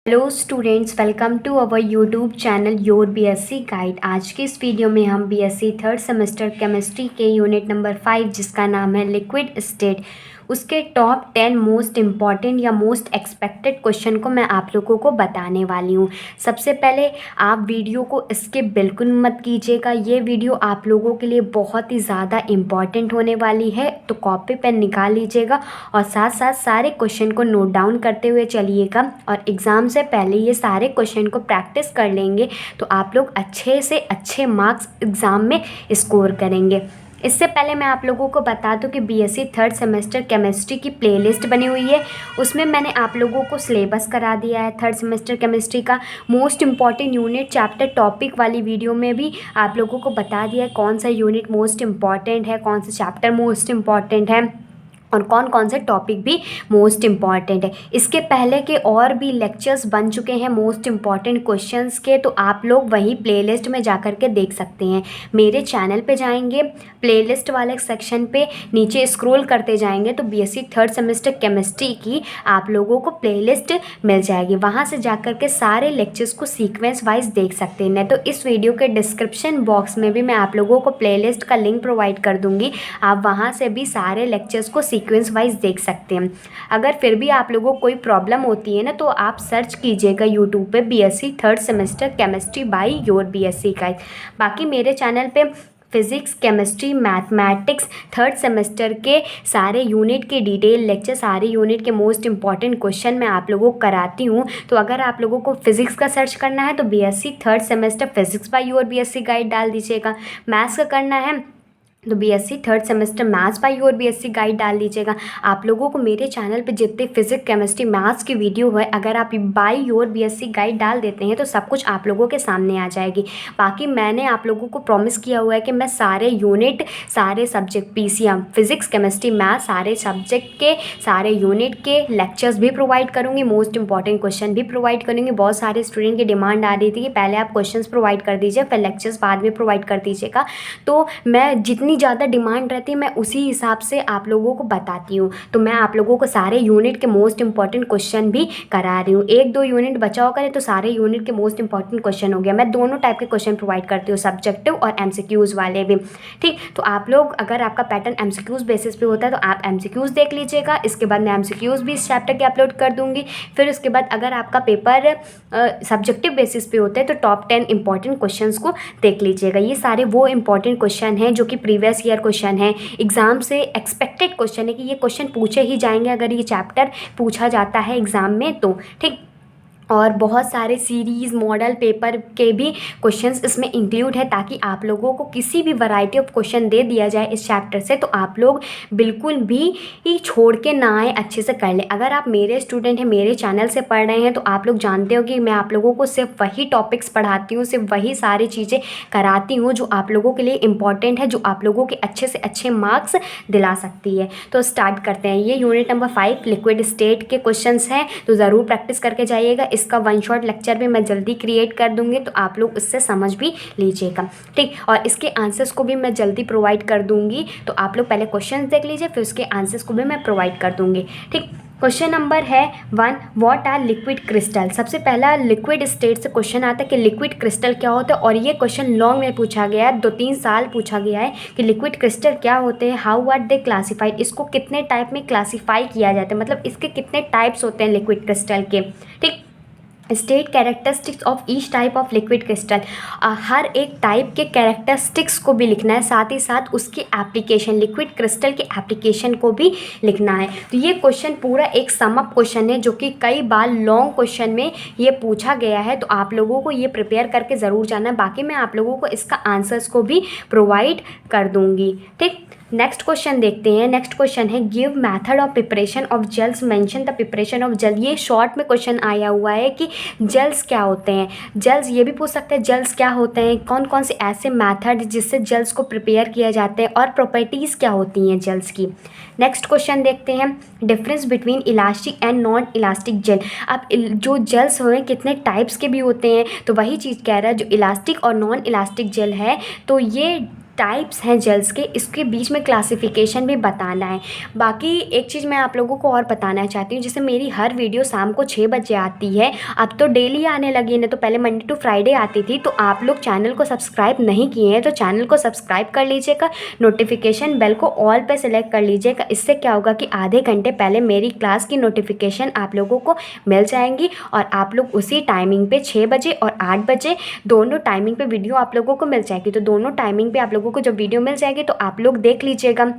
Hello students, welcome to our YouTube channel your BSc guide. आज की इस video में हम बीएससी थर्ड सेमेस्टर केमिस्ट्री के यूनिट नंबर 5 जिसका नाम है लिक्विड स्टेट, उसके टॉप 10 मोस्ट इम्पॉर्टेंट या मोस्ट एक्सपेक्टेड क्वेश्चन को मैं आप लोगों को बताने वाली हूँ। सबसे पहले आप वीडियो को स्किप बिल्कुल मत कीजिएगा। ये वीडियो आप लोगों के लिए बहुत ही ज़्यादा इम्पॉर्टेंट होने वाली है, तो कॉपी पेन निकाल लीजिएगा और साथ साथ सारे क्वेश्चन को नोट डाउन करते हुए चलिएगा। और एग्ज़ाम से पहले ये सारे क्वेश्चन को प्रैक्टिस कर लेंगे तो आप लोग अच्छे से अच्छे मार्क्स एग्ज़ाम में स्कोर करेंगे। इससे पहले मैं आप लोगों को बता दूं कि बीएससी थर्ड सेमेस्टर केमिस्ट्री की प्लेलिस्ट बनी हुई है, उसमें मैंने आप लोगों को सिलेबस करा दिया है। थर्ड सेमेस्टर केमिस्ट्री का most important unit chapter topic वाली वीडियो में भी आप लोगों को बता दिया है कौन सा यूनिट मोस्ट इम्पॉर्टेंट है, कौन सा चैप्टर मोस्ट इम्पॉर्टेंट है और कौन कौन से टॉपिक भी मोस्ट इम्पॉर्टेंट है। इसके पहले के और भी लेक्चर्स बन चुके हैं मोस्ट इम्पॉर्टेंट क्वेश्चंस के, तो आप लोग वहीं प्लेलिस्ट में जा कर के देख सकते हैं। मेरे चैनल पे जाएंगे, प्लेलिस्ट वाले सेक्शन पे नीचे स्क्रॉल करते जाएंगे तो बीएससी थर्ड सेमेस्टर केमिस्ट्री की आप लोगों को प्लेलिस्ट मिल जाएगी। वहाँ से जा कर के सारे लेक्चर्स को सीक्वेंस वाइज देख सकते हैं। नहीं तो इस वीडियो के डिस्क्रिप्शन बॉक्स में भी मैं आप लोगों को प्लेलिस्ट का लिंक प्रोवाइड कर दूँगी, आप वहाँ से भी सारे लेक्चर्स को सीक्वेंस वाइज देख सकते हैं। अगर फिर भी आप लोगों को कोई प्रॉब्लम होती है ना, तो आप सर्च कीजिएगा यूट्यूब पे BSc third semester chemistry by your BSc guide. बाकी मेरे चैनल पे physics, chemistry, mathematics third semester के सारे यूनिट के डिटेल लेक्चर, सारे यूनिट के मोस्ट इंपॉर्टेंट क्वेश्चन मैं आप लोगों को कराती हूँ। तो अगर आप लोगों को फिज़िक्स का सर्च करना है तो BSc third semester physics by your BSc guide डाल दीजिएगा। मैथ्स का करना है तो BSc third semester maths by your BSc guide डाल दीजिएगा। आप लोगों को मेरे चैनल पे जितने फिजिक्स, केमिस्ट्री, मैथ्स की वीडियो है, अगर आप बाय योर बीएससी गाइड डाल देते हैं तो सब कुछ आप लोगों के सामने आ जाएगी। बाकी मैंने आप लोगों को प्रॉमिस किया हुआ है कि मैं सारे यूनिट, सारे subject, PCM, physics, chemistry, maths, सारे सब्जेक्ट के सारे यूनिट के लेक्चर्स भी प्रोवाइड करूँगी, मोस्ट इंपॉर्टेंट क्वेश्चन भी प्रोवाइड करूँगी। बहुत सारे स्टूडेंट की डिमांड आ रही थी कि पहले आप क्वेश्चन प्रोवाइड कर दीजिए, फिर लेक्चर्स बाद में प्रोवाइड कर दीजिएगा। तो मैं जितनी ज़्यादा डिमांड रहती है मैं उसी हिसाब से आप लोगों को बताती हूँ। तो मैं आप लोगों को सारे यूनिट के मोस्ट इंपॉर्टेंट क्वेश्चन भी करा रही हूँ। 1-2 यूनिट बचाव करें तो सारे यूनिट के मोस्ट इंपॉर्टेंट क्वेश्चन हो गया। मैं दोनों टाइप के क्वेश्चन प्रोवाइड करती हूँ, सब्जेक्टिव और एमसीक्यूज़ वाले भी। ठीक, तो आप लोग अगर आपका पैटर्न एमसीक्यूज़ बेसिस पे होता है तो आप एमसीक्यूज़ देख लीजिएगा। इसके बाद मैं एमसीक्यूज़ भी इस चैप्टर के अपलोड कर दूँगी। फिर उसके बाद अगर आपका पेपर सब्जेक्टिव बेसिस पे होता है तो टॉप 10 इंपॉर्टेंट क्वेश्चन को देख लीजिएगा। ये सारे वो इंपॉर्टेंट क्वेश्चन हैं जो कि प्रीवियस ईयर क्वेश्चन है, एग्ज़ाम से एक्सपेक्टेड क्वेश्चन है कि ये क्वेश्चन पूछे ही जाएंगे अगर ये चैप्टर पूछा जाता है एग्ज़ाम में तो। ठीक, और बहुत सारे सीरीज़, मॉडल पेपर के भी क्वेश्चंस इसमें इंक्लूड है ताकि आप लोगों को किसी भी वैरायटी ऑफ क्वेश्चन दे दिया जाए इस चैप्टर से तो आप लोग बिल्कुल भी छोड़ के ना आए, अच्छे से कर लें। अगर आप मेरे स्टूडेंट हैं, मेरे चैनल से पढ़ रहे हैं तो आप लोग जानते हो कि मैं आप लोगों को सिर्फ वही टॉपिक्स पढ़ाती हूँ, सिर्फ वही सारी चीज़ें कराती हूँ जो आप लोगों के लिए इम्पॉर्टेंट है, जो आप लोगों के अच्छे से अच्छे मार्क्स दिला सकती है। तो स्टार्ट करते हैं। ये यूनिट नंबर 5 लिक्विड स्टेट के क्वेश्चंस हैं, तो ज़रूर प्रैक्टिस करके जाइएगा। इसका वन शॉट लेक्चर भी मैं जल्दी क्रिएट कर दूंगी तो आप लोग इससे समझ भी लीजिएगा। ठीक, और इसके आंसर्स को भी मैं जल्दी प्रोवाइड कर दूंगी, तो आप लोग पहले क्वेश्चन देख लीजिए, फिर उसके आंसर्स को भी मैं प्रोवाइड कर दूंगी। ठीक, क्वेश्चन नंबर है 1, व्हाट आर लिक्विड क्रिस्टल। सबसे पहला लिक्विड स्टेट से क्वेश्चन आता है कि लिक्विड क्रिस्टल क्या होता है, और ये क्वेश्चन लॉन्ग में पूछा गया है, 2-3 साल पूछा गया है कि लिक्विड क्रिस्टल क्या होते हैं, हाउ आर दे क्लासीफाइड, इसको कितने टाइप में क्लासीफाई किया जाता है, मतलब इसके कितने टाइप्स होते हैं लिक्विड क्रिस्टल के। ठीक, state characteristics of each type of liquid crystal, हर एक टाइप के कैरेक्टरिस्टिक्स को भी लिखना है, साथ ही साथ उसकी एप्लीकेशन, लिक्विड क्रिस्टल के एप्लीकेशन को भी लिखना है। तो ये क्वेश्चन पूरा एक सम अप क्वेश्चन है जो कि कई बार लॉन्ग क्वेश्चन में ये पूछा गया है, तो आप लोगों को ये प्रिपेयर करके ज़रूर जाना है। बाकी मैं आप लोगों को इसका आंसर्स को भी प्रोवाइड कर दूँगी। ठीक, नेक्स्ट क्वेश्चन देखते हैं। नेक्स्ट क्वेश्चन है give method of preparation of gels, mention the preparation of gel. ये शॉर्ट में क्वेश्चन आया हुआ है कि जेल्स क्या होते हैं, जेल्स ये भी पूछ सकते हैं जेल्स क्या होते हैं, कौन कौन से ऐसे मेथड जिससे जेल्स को प्रिपेयर किया जाता है और प्रॉपर्टीज़ क्या होती हैं जेल्स की। नेक्स्ट क्वेश्चन देखते हैं difference between elastic and non elastic gel. अब जो जेल्स हुए कितने टाइप्स के भी होते हैं, तो वही चीज़ कह रहा है जो इलास्टिक और नॉन इलास्टिक जेल है, तो ये टाइप्स हैं जेल्स के, इसके बीच में क्लासिफिकेशन भी बताना है। बाकी एक चीज़ मैं आप लोगों को और बताना चाहती हूँ, जैसे मेरी हर वीडियो शाम को 6 बजे आती है, अब तो डेली आने लगी है, नहीं तो पहले मंडे टू फ्राइडे आती थी। तो आप लोग चैनल को सब्सक्राइब नहीं किए हैं तो चैनल को सब्सक्राइब कर लीजिएगा, नोटिफिकेशन बेल को ऑल पे सेलेक्ट कर लीजिएगा। इससे क्या होगा कि आधे घंटे पहले मेरी क्लास की नोटिफिकेशन आप लोगों को मिल जाएंगी और आप लोग उसी टाइमिंग पे 6 बजे और 8 बजे दोनों टाइमिंग पे वीडियो आप लोगों को मिल जाएगी। तो दोनों टाइमिंग पे आप लोगों को जब वीडियो मिल जाएगी तो आप लोग देख लीजिएगा।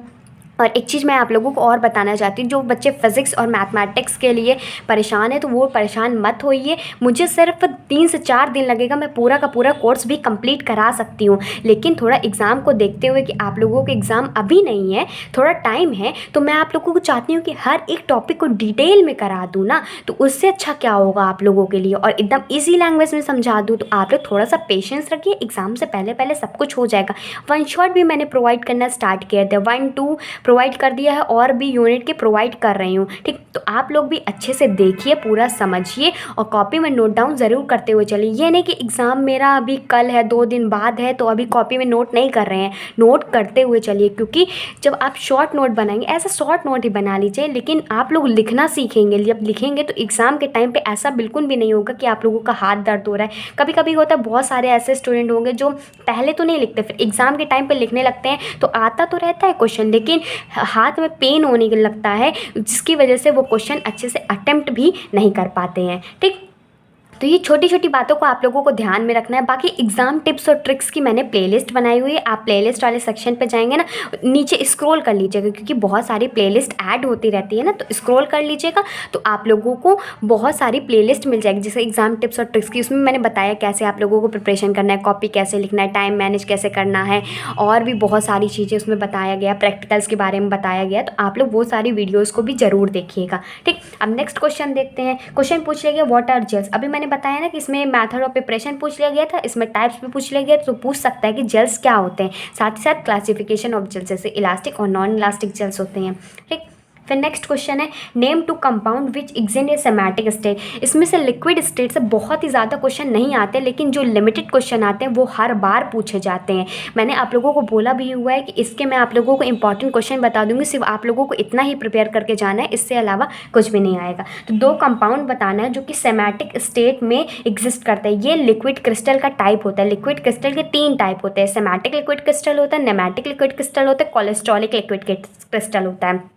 और एक चीज़ मैं आप लोगों को और बताना चाहती हूँ, जो बच्चे फिज़िक्स और मैथमेटिक्स के लिए परेशान है तो वो परेशान मत होइए। मुझे सिर्फ 3 से 4 दिन लगेगा, मैं पूरा का पूरा कोर्स भी कंप्लीट करा सकती हूँ। लेकिन थोड़ा एग्ज़ाम को देखते हुए कि आप लोगों के एग्ज़ाम अभी नहीं है, थोड़ा टाइम है, तो मैं आप लोगों को चाहती हूँ कि हर एक टॉपिक को डिटेल में करा दूँ ना, तो उससे अच्छा क्या होगा आप लोगों के लिए, और एकदम ईजी लैंग्वेज में समझा दूँ। तो आप लोग थोड़ा सा पेशेंस रखिए, एग्ज़ाम से पहले पहले सब कुछ हो जाएगा। वन शॉट भी मैंने प्रोवाइड करना स्टार्ट किया था, 1 2 प्रोवाइड कर दिया है और भी यूनिट के प्रोवाइड कर रही हूँ, ठीक। तो आप लोग भी अच्छे से देखिए, पूरा समझिए और कॉपी में नोट डाउन ज़रूर करते हुए चलिए। ये नहीं कि एग्ज़ाम मेरा अभी कल है, 2 दिन बाद है, तो अभी कॉपी में नोट नहीं कर रहे हैं, नोट करते हुए चलिए। क्योंकि जब आप शॉर्ट नोट बनाएंगे, ऐसा शॉर्ट नोट ही बना लीजिए, लेकिन आप लोग लिखना सीखेंगे। जब लिखेंगे तो एग्ज़ाम के टाइम पर ऐसा बिल्कुल भी नहीं होगा कि आप लोगों का हाथ दर्द हो रहा है। कभी कभी होता है, बहुत सारे ऐसे स्टूडेंट होंगे जो पहले तो नहीं लिखते, फिर एग्ज़ाम के टाइम पर लिखने लगते हैं, तो आता तो रहता है क्वेश्चन, लेकिन हाथ में पेन होने लगता है, जिसकी वजह से वो क्वेश्चन अच्छे से अटेम्प्ट भी नहीं कर पाते हैं, ठीक। तो ये छोटी छोटी बातों को आप लोगों को ध्यान में रखना है। बाकी एग्ज़ाम टिप्स और ट्रिक्स की मैंने प्लेलिस्ट बनाई हुई है, आप प्लेलिस्ट वाले सेक्शन पे जाएंगे ना, नीचे स्क्रॉल कर लीजिएगा, क्योंकि बहुत सारी प्लेलिस्ट ऐड होती रहती है ना, तो स्क्रॉल कर लीजिएगा तो आप लोगों को बहुत सारी प्लेलिस्ट मिल जाएगी। जैसे एग्ज़ाम टिप्स और ट्रिक्स की, उसमें मैंने बताया कैसे आप लोगों को प्रिपरेशन करना है, कॉपी कैसे लिखना है, टाइम मैनेज कैसे करना है, और भी बहुत सारी चीज़ें उसमें बताया गया, प्रैक्टिकल्स के बारे में बताया गया। तो आप लोग वो सारी वीडियोज़ को भी ज़रूर देखिएगा, ठीक। अब नेक्स्ट क्वेश्चन देखते हैं। क्वेश्चन पूछ लिया गया व्हाट आर जेल्स। अभी मैंने बताया ना कि इसमें मेथड ऑफ प्रिपरेशन पूछ लिया गया था, इसमें टाइप्स भी पूछ लिया गया, तो पूछ सकता है कि जेल्स क्या होते हैं, साथ ही साथ क्लासिफिकेशन ऑफ जेल्स, जैसे इलास्टिक और नॉन इलास्टिक जेल्स होते हैं, ठीक। फिर नेक्स्ट क्वेश्चन है name two compound which exist in smectic state. इसमें से लिक्विड स्टेट से बहुत ही ज़्यादा क्वेश्चन नहीं आते, लेकिन जो लिमिटेड क्वेश्चन आते हैं वो हर बार पूछे जाते हैं। मैंने आप लोगों को बोला भी हुआ है कि इसके मैं आप लोगों को इंपॉर्टेंट क्वेश्चन बता दूंगी, सिर्फ आप लोगों को इतना ही प्रिपेयर करके जाना है, इससे अलावा कुछ भी नहीं आएगा। तो 2 कंपाउंड बताना है जो कि सेमेटिक स्टेट में एग्जिस्ट करते हैं। ये लिक्विड क्रिस्टल का टाइप होता है। लिक्विड क्रिस्टल के 3 टाइप होते हैं, सेमेटिक लिक्विड क्रिस्टल होता है, नेमेटिक लिक्विड क्रिस्टल होता है, कोलेस्ट्रॉलिक लिक्विड क्रिस्टल होता है।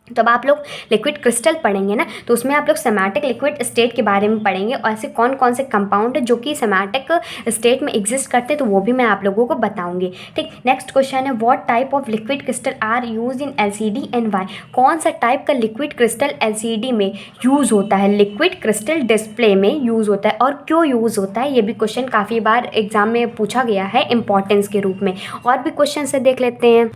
तो अब आप लोग लिक्विड क्रिस्टल पढ़ेंगे ना, तो उसमें आप लोग सेमेटिक लिक्विड स्टेट के बारे में पढ़ेंगे, और ऐसे कौन कौन से कंपाउंड है जो कि सेमेटिक स्टेट में एग्जिस्ट करते हैं, तो वो भी मैं आप लोगों को बताऊंगी, ठीक। नेक्स्ट क्वेश्चन है what type of liquid crystal are use in LCD and why. कौन सा टाइप का लिक्विड क्रिस्टल एलसीडी में यूज़ होता है, लिक्विड क्रिस्टल डिस्प्ले में यूज़ होता है, और क्यों यूज़ होता है। ये भी क्वेश्चन काफ़ी बार एग्जाम में पूछा गया है इंपॉर्टेंस के रूप में। और भी क्वेश्चन से देख लेते हैं।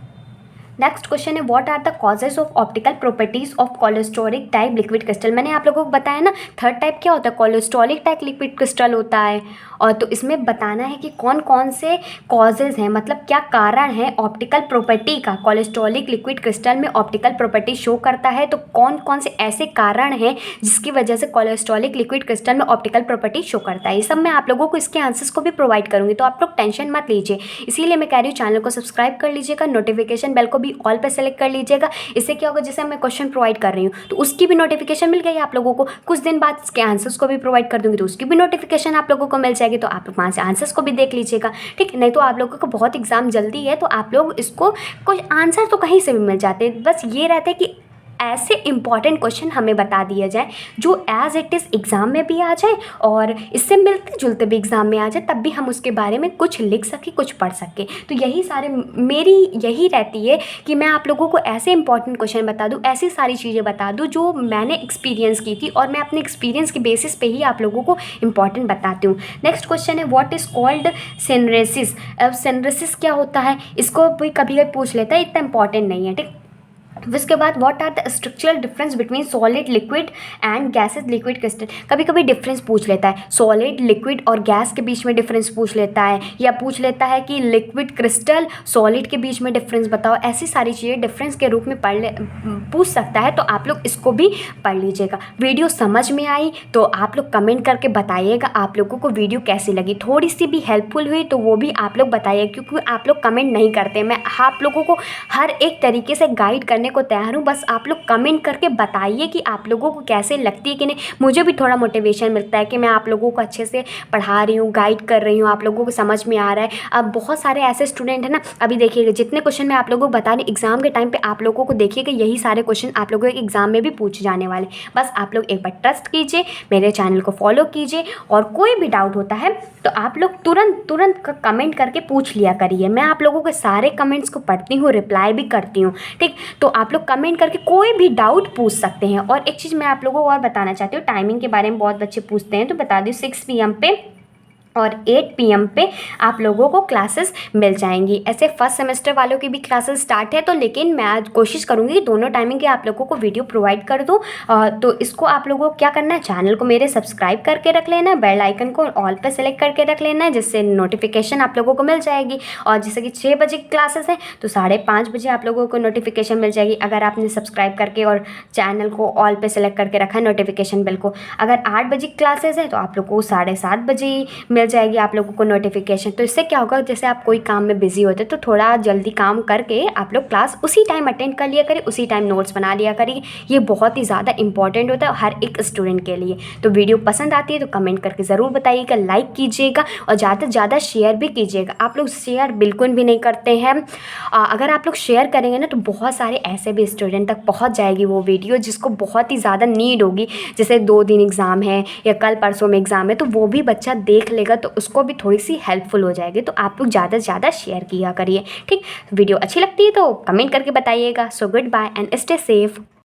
नेक्स्ट क्वेश्चन है what are the causes of optical properties of cholesteric type liquid crystal. मैंने आप लोगों को बताया ना, थर्ड टाइप क्या होता है, कोलेस्ट्रॉलिक टाइप लिक्विड क्रिस्टल होता है। और तो इसमें बताना है कि कौन कौन से कॉजेज हैं, मतलब क्या कारण है ऑप्टिकल प्रॉपर्टी का। कोलेस्ट्रॉलिक लिक्विड क्रिस्टल में ऑप्टिकल प्रॉपर्टी शो करता है, तो कौन कौन से ऐसे कारण हैं जिसकी वजह से कोलेस्ट्रॉलिक लिक्विड क्रिस्टल में ऑप्टिकल प्रॉपर्टी शो करता है। ये सब मैं आप लोगों को इसके आंसर्स को भी प्रोवाइड करूँगी, तो आप लोग टेंशन मत लीजिए। इसीलिए मैं कह रही हूँ चैनल को सब्सक्राइब कर लीजिएगा, नोटिफिकेशन बेल को भी ऑल पे सेलेक्ट कर लीजिएगा। इससे क्या होगा, जैसे मैं क्वेश्चन प्रोवाइड कर रही हूँ तो उसकी भी नोटिफिकेशन मिल गई आप लोगों को। कुछ दिन बाद इसके आंसर्स को भी प्रोवाइड कर दूंगी, तो उसकी भी नोटिफिकेशन आप लोगों को मिल जाएगी, तो आप लोग वहाँ से आंसर्स को भी देख लीजिएगा, ठीक। नहीं तो आप लोगों को बहुत एग्जाम जल्दी है, तो आप लोग इसको कुछ आंसर तो कहीं से भी मिल जाते हैं। बस ये रहता है कि ऐसे इंपॉर्टेंट क्वेश्चन हमें बता दिया जाए जो एज इट इज़ एग्ज़ाम में भी आ जाए और इससे मिलते जुलते भी एग्ज़ाम में आ जाए, तब भी हम उसके बारे में कुछ लिख सके, कुछ पढ़ सके। तो यही सारे मेरी यही रहती है कि मैं आप लोगों को ऐसे इंपॉर्टेंट क्वेश्चन बता दूं, ऐसी सारी चीज़ें बता दूं जो मैंने एक्सपीरियंस की थी, और मैं अपने एक्सपीरियंस के बेसिस पे ही आप लोगों को इंपॉर्टेंट बताती हूँ। नेक्स्ट क्वेश्चन है व्हाट इज़ कॉल्ड सिनरेसिस। अब सिनरेसिस क्या होता है, इसको भी कभी कभी पूछ लेता है, इतना इंपॉर्टेंट नहीं है, ठीक। उसके बाद what are the structural difference between solid liquid and gases liquid crystal. कभी कभी डिफरेंस पूछ लेता है, सॉलिड लिक्विड और गैस के बीच में डिफरेंस पूछ लेता है, या पूछ लेता है कि लिक्विड क्रिस्टल सॉलिड के बीच में डिफरेंस बताओ। ऐसी सारी चीज़ें डिफरेंस के रूप में पूछ सकता है, तो आप लोग इसको भी पढ़ लीजिएगा। वीडियो समझ में आई तो आप लोग कमेंट करके बताइएगा आप लोगों को वीडियो कैसी लगी। थोड़ी सी भी हेल्पफुल हुई तो वो भी आप लोग बताइए, क्योंकि आप लोग कमेंट नहीं करते। मैं आप लोगों को हर एक तरीके से गाइड करने को तैयार हूँ, बस आप लोग कमेंट करके बताइए कि आप लोगों को कैसे लगती है कि नहीं। मुझे भी थोड़ा मोटिवेशन मिलता है कि मैं आप लोगों को अच्छे से पढ़ा रही हूँ, गाइड कर रही हूँ, आप लोगों को समझ में आ रहा है। अब बहुत सारे ऐसे स्टूडेंट हैं ना, अभी देखिएगा जितने क्वेश्चन मैं आप लोगों को बता रही एग्जाम के टाइम पे आप लोगों को देखिएगा यही सारे क्वेश्चन आप लोगों के एग्जाम में भी पूछे जाने वाले। बस आप लोग एक बार ट्रस्ट कीजिए, मेरे चैनल को फॉलो कीजिए, और कोई भी डाउट होता है तो आप लोग तुरंत कमेंट करके पूछ लिया करिए। मैं आप लोगों के सारे कमेंट्स को पढ़ती हूँ, रिप्लाई भी करती हूँ, ठीक। तो आप लोग कमेंट करके कोई भी डाउट पूछ सकते हैं। और एक चीज़ मैं आप लोगों को और बताना चाहती हूँ, टाइमिंग के बारे में बहुत बच्चे पूछते हैं, तो बता दूँ 6 PM पे और 8 PM पे आप लोगों को क्लासेस मिल जाएंगी। ऐसे फर्स्ट सेमेस्टर वालों की भी क्लासेस स्टार्ट है, तो लेकिन मैं आज कोशिश करूँगी दोनों टाइमिंग के आप लोगों को वीडियो प्रोवाइड कर दूँ। तो इसको आप लोगों को क्या करना है, चैनल को मेरे सब्सक्राइब करके रख लेना है, बेल आइकन को ऑल पे सेलेक्ट करके रख लेना है, जिससे नोटिफिकेशन आप लोगों को मिल जाएगी। और जैसे कि 6 बजे क्लासेस हैं तो 5:30 बजे आप लोगों को नोटिफिकेशन मिल जाएगी, अगर आपने सब्सक्राइब करके और चैनल को ऑल पे सेलेक्ट करके रखा है नोटिफिकेशन बिल को। अगर 8 बजे क्लासेस है तो आप लोग को 7:30 बजे ही मिल जाएगी आप लोगों को नोटिफिकेशन। तो इससे क्या होगा, जैसे आप कोई काम में बिजी होते तो थोड़ा जल्दी काम करके आप लोग क्लास उसी टाइम अटेंड कर लिया करिए, उसी टाइम नोट्स बना लिया करिए। ये बहुत ही ज़्यादा इंपॉर्टेंट होता है हर एक स्टूडेंट के लिए। तो वीडियो पसंद आती है तो कमेंट करके ज़रूर बताइएगा, लाइक कीजिएगा और ज़्यादा से ज़्यादा शेयर भी कीजिएगा। आप लोग शेयर बिल्कुल भी नहीं करते हैं। अगर आप लोग शेयर करेंगे ना तो बहुत सारे ऐसे भी स्टूडेंट तक पहुँच जाएगी वो वीडियो जिसको बहुत ही ज़्यादा नीड होगी। जैसे 2 दिन एग्ज़ाम है या कल परसों में एग्ज़ाम है, तो वो भी बच्चा देख लेगा तो उसको भी थोड़ी सी हेल्पफुल हो जाएगी। तो आप लोग ज़्यादा से ज़्यादा शेयर किया करिए, ठीक। वीडियो अच्छी लगती है तो कमेंट करके बताइएगा। So goodbye and stay safe.